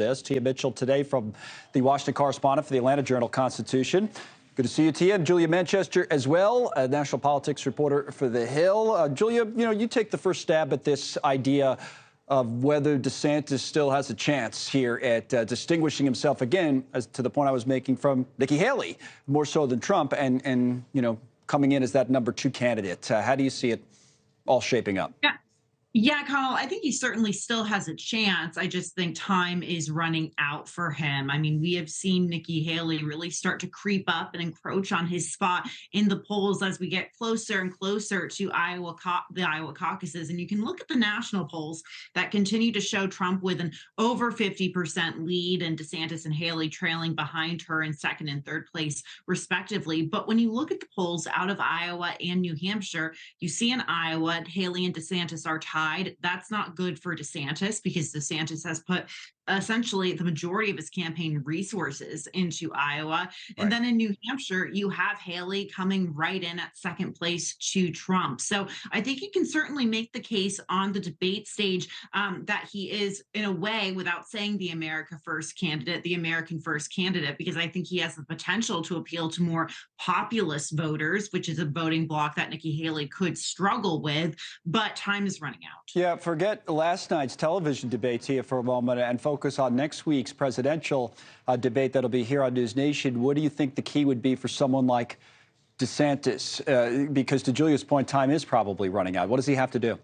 this. Tia Mitchell today from the Washington correspondent for the Atlanta Journal-Constitution. Good to see you, Tia. And Julia Manchester as well, a national politics reporter for The Hill. Julia, you take the first stab at this idea of whether DeSantis still has a chance here at distinguishing himself again, as to the point I was making, from Nikki Haley, more so than Trump, and coming in as that #2 candidate. How do you see it all shaping up? Yeah, Connell, I think he certainly still has a chance. I just think time is running out for him. I mean, we have seen Nikki Haley really start to creep up and encroach on his spot in the polls as we get closer and closer to the Iowa caucuses. And you can look at the national polls that continue to show Trump with an over 50% lead and DeSantis and Haley trailing behind her in second and third place, respectively. But when you look at the polls out of Iowa and New Hampshire, you see in Iowa, Haley and DeSantis are tied. That's not good for DeSantis because DeSantis has put essentially the majority of his campaign resources into Iowa. And then in New Hampshire, you have Haley coming right in at second place to Trump. So I think he can certainly make the case on the debate stage that he is, in a way, without saying the American first candidate, because I think he has the potential to appeal to more populist voters, which is a voting bloc that Nikki Haley could struggle with. But time is running out. Yeah, forget last night's television debate here for a moment and focus on next week's presidential debate that'll be here on NewsNation. What do you think the key would be for someone like DeSantis? Because to Julia's point, time is probably running out. What does he have to do?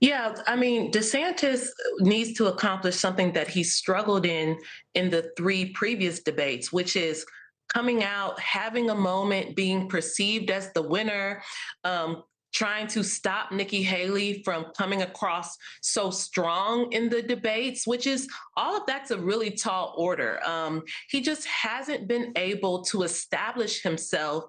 Yeah, I mean, DeSantis needs to accomplish something that he struggled in the 3 previous debates, which is coming out, having a moment, being perceived as the winner, trying to stop Nikki Haley from coming across so strong in the debates, which is all of that's a really tall order. He just hasn't been able to establish himself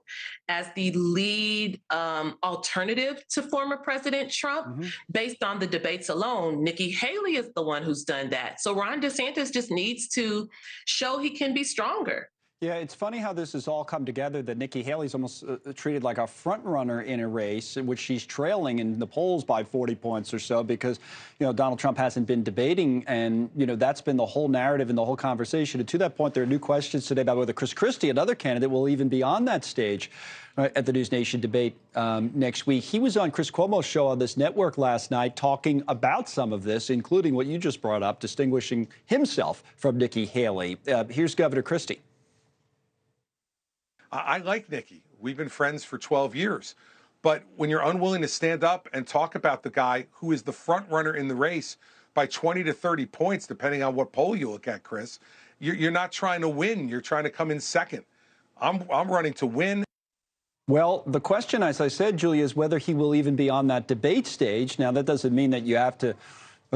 as the lead alternative to former President Trump based on the debates alone. Nikki Haley is the one who's done that. So Ron DeSantis just needs to show he can be stronger. Yeah, it's funny how this has all come together, that Nikki Haley's almost treated like a front runner in a race in which she's trailing in the polls by 40 points or so because, Donald Trump hasn't been debating. And, that's been the whole narrative and the whole conversation. And to that point, there are new questions today about whether Chris Christie, another candidate, will even be on that stage at the NewsNation debate next week. He was on Chris Cuomo's show on this network last night talking about some of this, including what you just brought up, distinguishing himself from Nikki Haley. Here's Governor Christie. I like Nikki. We've been friends for 12 years. But when you're unwilling to stand up and talk about the guy who is the front runner in the race by 20 to 30 points, depending on what poll you look at, Chris, you're not trying to win. You're trying to come in second. I'm running to win. Well, the question, as I said, Julia, is whether he will even be on that debate stage. Now, that doesn't mean that you have to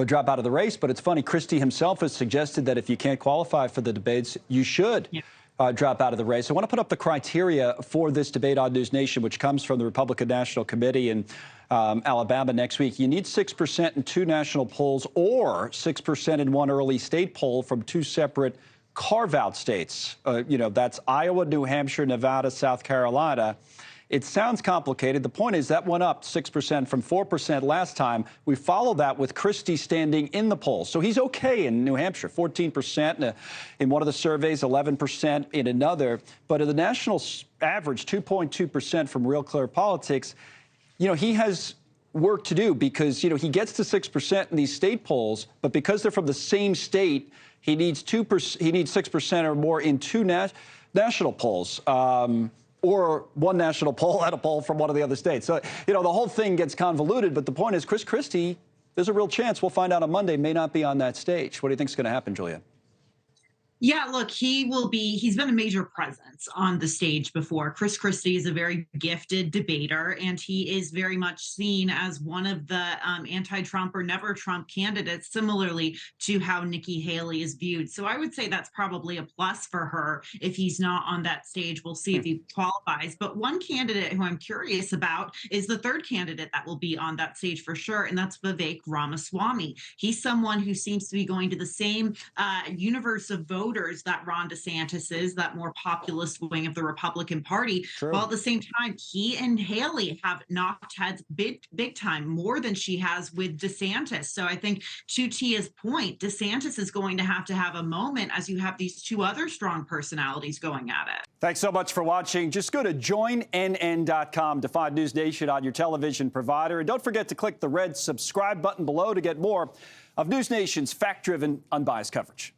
drop out of the race. But it's funny, Christie himself has suggested that if you can't qualify for the debates, you should. Yeah. Drop out of the race. I want to put up the criteria for this debate on NewsNation, which comes from the Republican National Committee in Alabama next week. You need 6% in 2 national polls or 6% in 1 early state poll from 2 separate carve-out states. That's Iowa, New Hampshire, Nevada, South Carolina. It sounds complicated. The point is that went up 6% from 4% last time. We follow that with Christie standing in the polls. So he's okay in New Hampshire, 14% in one of the surveys, 11% in another. But at the national average, 2.2% from Real Clear Politics, he has work to do because, he gets to 6% in these state polls, but because they're from the same state, he needs 2%. He needs 6% or more in 2 national polls. Or 1 national poll at a poll from one of the other states. So, the whole thing gets convoluted. But the point is, Chris Christie, there's a real chance, we'll find out on Monday, may not be on that stage. What do you think is going to happen, Julia? Yeah, look, he's been a major presence on the stage before. Chris Christie is a very gifted debater, and he is very much seen as one of the anti-Trump or never Trump candidates, similarly to how Nikki Haley is viewed. So I would say that's probably a plus for her if he's not on that stage. We'll see if he qualifies. But one candidate who I'm curious about is the third candidate that will be on that stage for sure, and that's Vivek Ramaswamy. He's someone who seems to be going to the same universe of voters voters that Ron DeSantis is, that more populist wing of the Republican Party. True. While at the same time, he and Haley have knocked heads big time, more than she has with DeSantis. So I think, to Tia's point, DeSantis is going to have a moment as you have these two other strong personalities going at it. Thanks so much for watching. Just go to joinnn.com to find NewsNation on your television provider. And don't forget to click the red subscribe button below to get more of NewsNation's fact-driven, unbiased coverage.